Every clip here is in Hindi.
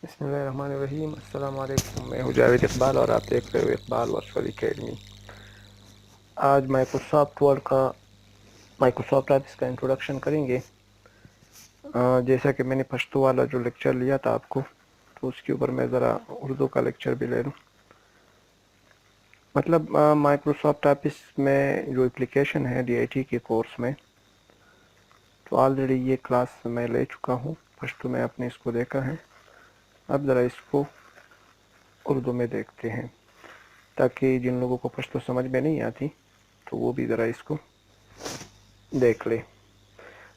बिस्मिल्लाहिर्रहमानिर्रहीम। अस्सलाम वालेकुम। मैं हूँ जावेद इकबाल और आप देख रहे हो इकबाल वर्चुअल अकेडमी। आज माइक्रोसॉफ्ट वर्ड का माइक्रोसॉफ्ट ऑफिस का इंट्रोडक्शन करेंगे। जैसा कि मैंने पश्तो वाला जो लेक्चर लिया था आपको, तो उसके ऊपर मैं ज़रा उर्दू का लेक्चर भी ले लूँ। मतलब माइक्रोसॉफ्ट ऑफिस में जो एप्लीकेशन है DIT के कोर्स में, तो ऑलरेडी ये क्लास मैं ले चुका हूँ। पश्तो में आपने इसको देखा है। अब ज़रा इसको उर्दू में देखते हैं, ताकि जिन लोगों को पश्तो समझ में नहीं आती तो वो भी ज़रा इसको देख ले।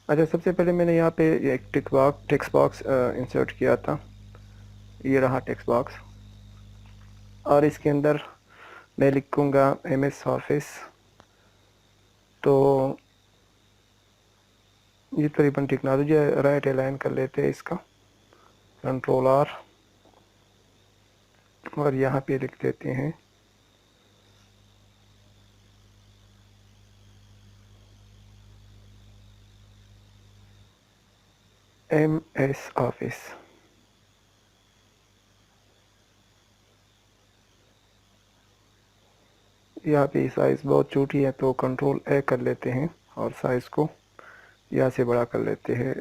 अच्छा, सबसे पहले मैंने यहाँ पे एक टेक्स्ट बॉक्स इंसर्ट किया था। ये रहा टेक्स्ट बॉक्स, और इसके अंदर मैं लिखूँगा MS ऑफिस। तो ये तकरीबन टेक्नोलॉजी राइट अलाइन कर लेते हैं इसका, Ctrl+R, और यहाँ पे लिख देते हैं MS ऑफिस। यहाँ पे साइज़ बहुत छोटी है तो Ctrl+A कर लेते हैं और साइज़ को यहाँ से बड़ा कर लेते हैं,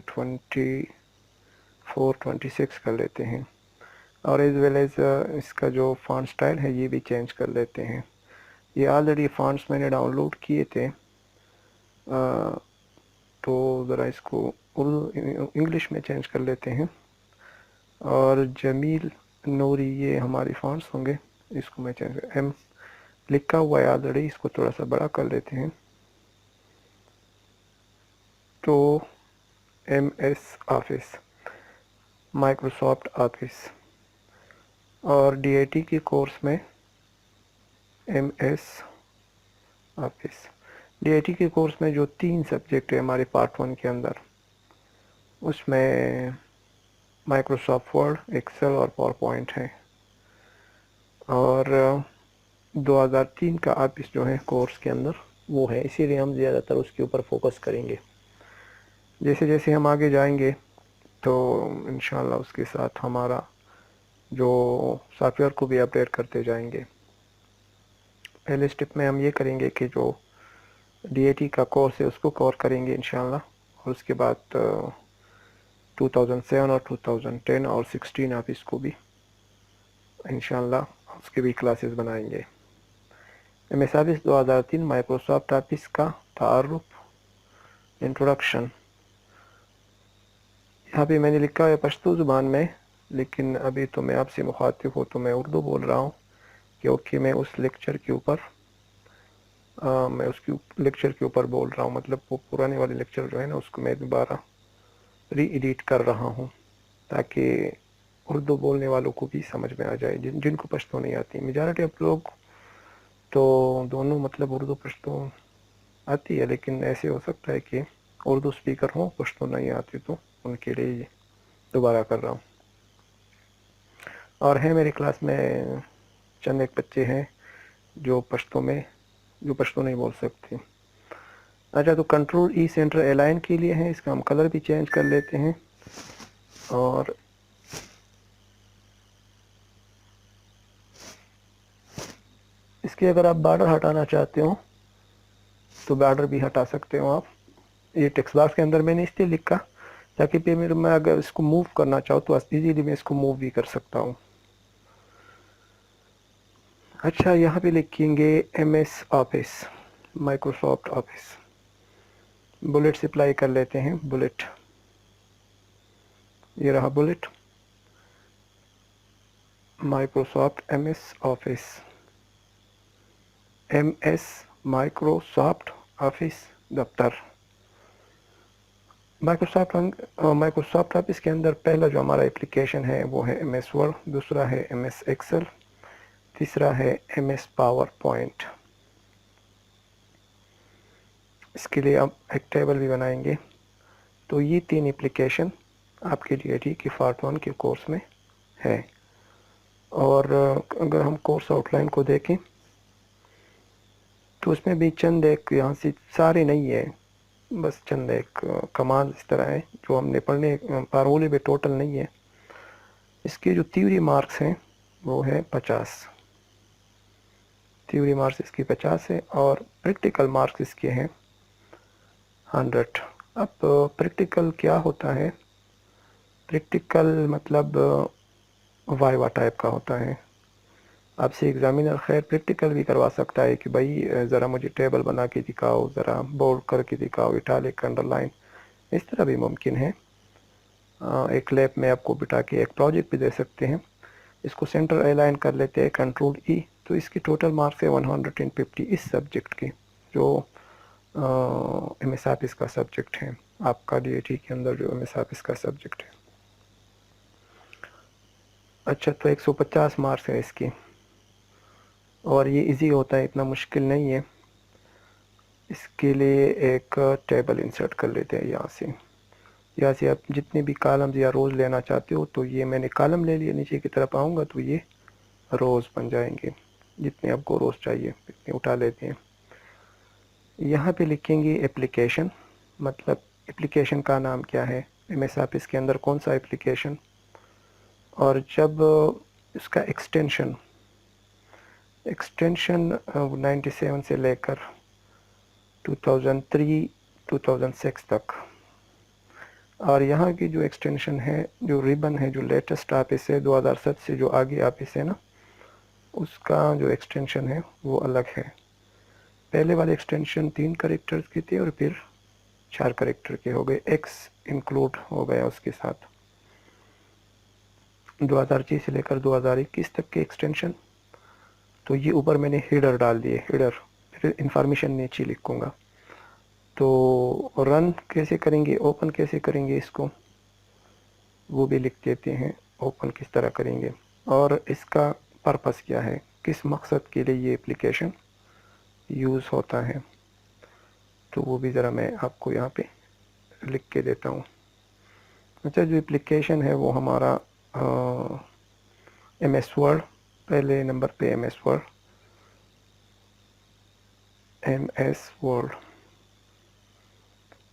24-26 कर लेते हैं। और एज वेल एज इसका जो फॉन्ट स्टाइल है ये भी चेंज कर लेते हैं। ये ऑलरेडी फॉन्ट्स मैंने डाउनलोड किए थे, तो ज़रा इसको उर्दू इंग्लिश में चेंज कर लेते हैं। और जमील नूरी ये हमारी फॉन्ट्स होंगे, इसको मैं चेंज M लिखा हुआ है ऑलरेडी, इसको थोड़ा सा बड़ा कर लेते हैं। तो MS ऑफिस, माइक्रोसॉफ्ट ऑफिस, और DIT के कोर्स में MS ऑफिस। DIT के कोर्स में जो 3 सब्जेक्ट है हमारे पार्ट 1 के अंदर, उसमें माइक्रोसॉफ्ट वर्ड, एक्सेल और पावर पॉइंट है। और 2003 का ऑफिस जो है कोर्स के अंदर वो है, इसीलिए हम ज़्यादातर उसके ऊपर फोकस करेंगे। जैसे जैसे हम आगे जाएंगे तो इंशाल्लाह उसके साथ हमारा जो सॉफ्टवेयर को भी अपडेट करते जाएंगे। पहले स्टेप में हम ये करेंगे कि जो DIT का कोर्स है उसको कवर करेंगे इंशाल्लाह, और उसके बाद 2007 और 2010 और 16 ऑफिस को भी इंशाल्लाह उसके भी क्लासेस बनाएंगे। MS ऑफिस 2003 माइक्रोसॉफ्ट ऑफिस का तारुफ, इंट्रोडक्शन। यहाँ पे मैंने लिखा है पश्तो ज़ुबान में, लेकिन अभी तो मैं आपसे मुखातिब हूँ तो मैं उर्दू बोल रहा हूँ, क्योंकि मैं उस लेक्चर के ऊपर बोल रहा हूँ। मतलब वो पुराने वाले लेक्चर जो है ना, उसको मैं दोबारा री एडिट कर रहा हूँ, ताकि उर्दू बोलने वालों को भी समझ में आ जाए, जिनको पश्तो नहीं आती। मेजॉरिटी ऑफ लोग तो दोनों मतलब उर्दू पश्तो आती है, लेकिन ऐसे हो सकता है कि उर्दू स्पीकर हो, पश्तो नहीं आती, तो उनके लिए दोबारा कर रहा हूँ। और है मेरी क्लास में चंद एक बच्चे हैं जो पश्तो नहीं बोल सकते। अच्छा, तो Ctrl+E सेंटर अलाइन के लिए है, इसका हम कलर भी चेंज कर लेते हैं। और इसके अगर आप बॉर्डर हटाना चाहते हो तो बॉर्डर भी हटा सकते हो आप। ये टेक्स्ट बॉक्स के अंदर मैंने इसलिए लिखा ताकि फिर मैं अगर इसको मूव करना चाहूँ तो इजीली मैं इसको मूव भी कर सकता हूँ। अच्छा, यहाँ पे लिखेंगे MS office, Microsoft office. Bullet से अप्लाई कर लेते हैं, बुलेट, ये रहा bullet, Microsoft MS office, MS Microsoft office दफ्तर। माइक्रोसॉफ्ट ऑफिस के अंदर पहला जो हमारा एप्लीकेशन है वो है MS वर्ड, दूसरा है MS एक्सेल, तीसरा है MS पावर पॉइंट। इसके लिए आप एक टेबल भी बनाएंगे। तो ये 3 एप्लीकेशन आपके DIT के पार्ट 1 के कोर्स में है। और अगर हम कोर्स आउटलाइन को देखें तो उसमें भी चंद एक, यहाँ से सारे नहीं है, बस चंद एक कमांड इस तरह है जो हमने पढ़ने, पारोले पे टोटल नहीं है। इसके जो थ्योरी मार्क्स हैं वो है 50, थ्योरी मार्क्स इसकी 50 है और प्रैक्टिकल मार्क्स इसके हैं 100। अब प्रैक्टिकल क्या होता है? प्रैक्टिकल मतलब वाइवा टाइप का होता है। आपसे एग्जामिनर खैर प्रैक्टिकल भी करवा सकता है कि भाई ज़रा मुझे टेबल बना के दिखाओ, ज़रा बोल्ड करके दिखाओ, इटालिक, अंडरलाइन, इस तरह भी मुमकिन है। एक लैब में आपको बिठा के एक प्रोजेक्ट भी दे सकते हैं। इसको सेंटर अलाइन कर लेते हैं, कंट्रोल ई, तो इसकी टोटल मार्क्स है 150 इस सब्जेक्ट की, जो एम एस ऑफिस का सब्जेक्ट है, आपका DAT के अंदर जो एम एस ऑफिस का सब्जेक्ट है। अच्छा, तो 150 मार्क्स है इसकी, और ये इजी होता है, इतना मुश्किल नहीं है। इसके लिए एक टेबल इंसर्ट कर लेते हैं यहाँ से आप जितने भी कॉलम्स या रोज़ लेना चाहते हो, तो ये मैंने कॉलम ले लिया, नीचे की तरफ आऊँगा तो ये रोज़ बन जाएंगे, जितने आपको रोज़ चाहिए इतने उठा लेते हैं। यहाँ पे लिखेंगे एप्लीकेशन, मतलब एप्लीकेशन का नाम क्या है, एम एस ऑफिस के अंदर कौन सा एप्लीकेशन, और जब इसका एक्सटेंशन 97 से लेकर 2003 2006 तक, और यहाँ की जो एक्सटेंशन है, जो रिबन है, जो लेटेस्ट ऑफिस है 2007 से जो आगे ऑफिस है ना, उसका जो एक्सटेंशन है वो अलग है। पहले वाले एक्सटेंशन 3 कैरेक्टर्स की थी और फिर 4 कैरेक्टर के हो गए, एक्स इंक्लूड हो गया उसके साथ। 2006 से लेकर 2021 तक के एक्सटेंशन, तो ये ऊपर मैंने हेडर डाल दिए, हेडर, फिर इंफॉर्मेशन नीचे लिखूँगा। तो रन कैसे करेंगे, ओपन कैसे करेंगे इसको, वो भी लिख देते हैं, ओपन किस तरह करेंगे, और इसका पर्पस क्या है, किस मकसद के लिए ये एप्लीकेशन यूज़ होता है, तो वो भी ज़रा मैं आपको यहाँ पे लिख के देता हूँ। अच्छा, जो एप्लीकेशन है वो हमारा MS वर्ड, पहले नंबर पे MS वर्ड,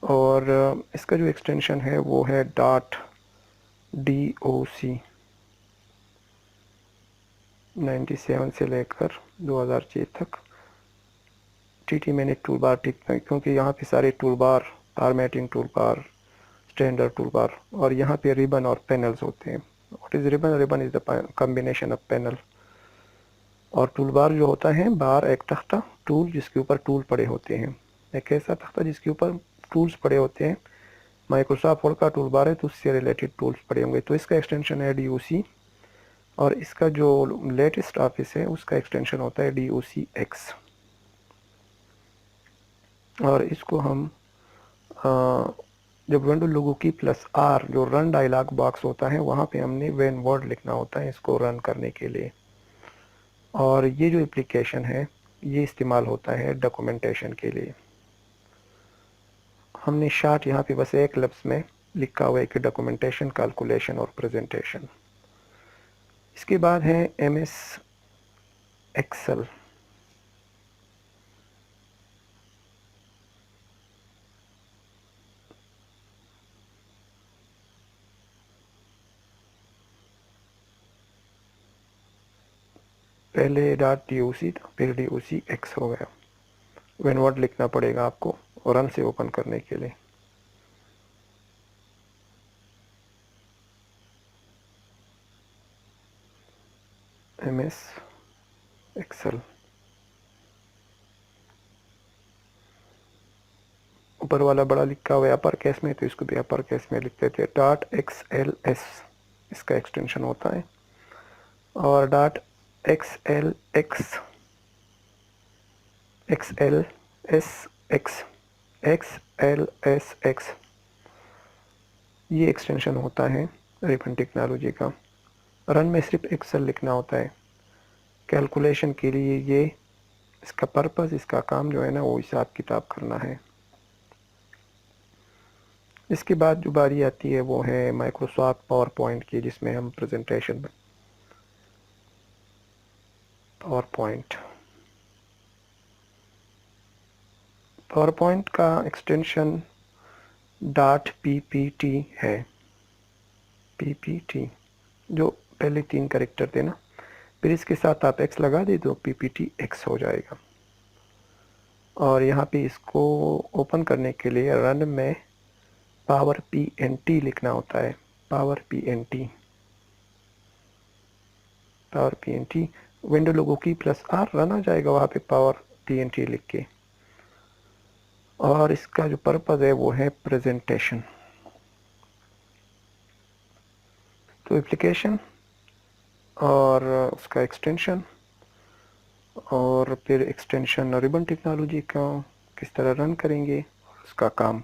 और इसका जो एक्सटेंशन है वो है .doc, 97 से लेकर 2006 तक। TT मैंने टूल बार टिक, क्योंकि यहाँ पे सारे tool bar, formatting tool bar, standard tool bar, और यहाँ पे रिबन और पैनल्स होते हैं। What is ribbon? Ribbon is the combination of panel, और टूल बार जो होता है, बार एक तख्ता, टूल जिसके ऊपर टूल पड़े होते हैं, एक ऐसा तख्ता जिसके ऊपर टूल्स पड़े होते हैं। माइक्रोसॉफ्ट वर्ड का टूल बार है तो उससे रिलेटेड टूल्स पड़े होंगे, तो इसका एक्सटेंशन है DOC, और इसका जो लेटेस्ट ऑफिस है उसका एक्सटेंशन होता है DOCX। और इसको हम जब विंडो लोगो की +R, जो रन डायलॉग बॉक्स होता है, वहाँ पे हमने वेन वर्ड लिखना होता है इसको रन करने के लिए। और ये जो एप्लीकेशन है ये इस्तेमाल होता है डॉक्यूमेंटेशन के लिए। हमने शार्ट यहाँ पे बस एक लफ्ज़ में लिखा हुआ है कि डॉक्यूमेंटेशन, कैलकुलेशन और प्रेजेंटेशन। इसके बाद है MS एक्सेल। पहले .doc था, फिर DOCX हो गया। वेन वर्ड लिखना पड़ेगा आपको और रन से ओपन करने के लिए। MS एक्सेल, ऊपर वाला बड़ा लिखा हुआ है अपर केस में, तो इसको भी अपर केस में लिख देते हैं। .xls इसका एक्सटेंशन होता है, और .xlx, XLSX, XLSX, ये एक्सटेंशन होता है रिबन टेक्नोलॉजी का। रन में सिर्फ एक्सेल लिखना होता है। कैलकुलेशन के लिए ये इसका पर्पस, इसका काम जो है ना, वो हिसाब किताब करना है। इसके बाद जो बारी आती है वो है माइक्रोसॉफ्ट पावर पॉइंट की, जिसमें हम प्रेजेंटेशन में पावर पॉइंट का एक्सटेंशन .ppt है, PPT। जो पहले 3 कैरेक्टर थे ना, फिर इसके साथ आप x लगा दे तो पीपीटी x हो जाएगा। और यहाँ पे इसको ओपन करने के लिए रन में पावर PNT लिखना होता है, power PNT, power PNT, window logo की +R रन आ जाएगा वहाँ पे पावर PNT लिख के। और इसका जो पर्पज़ है वो है प्रेजेंटेशन। तो एप्लीकेशन और उसका एक्सटेंशन, और फिर एक्सटेंशन रिबन टेक्नोलॉजी का किस तरह रन करेंगे, उसका काम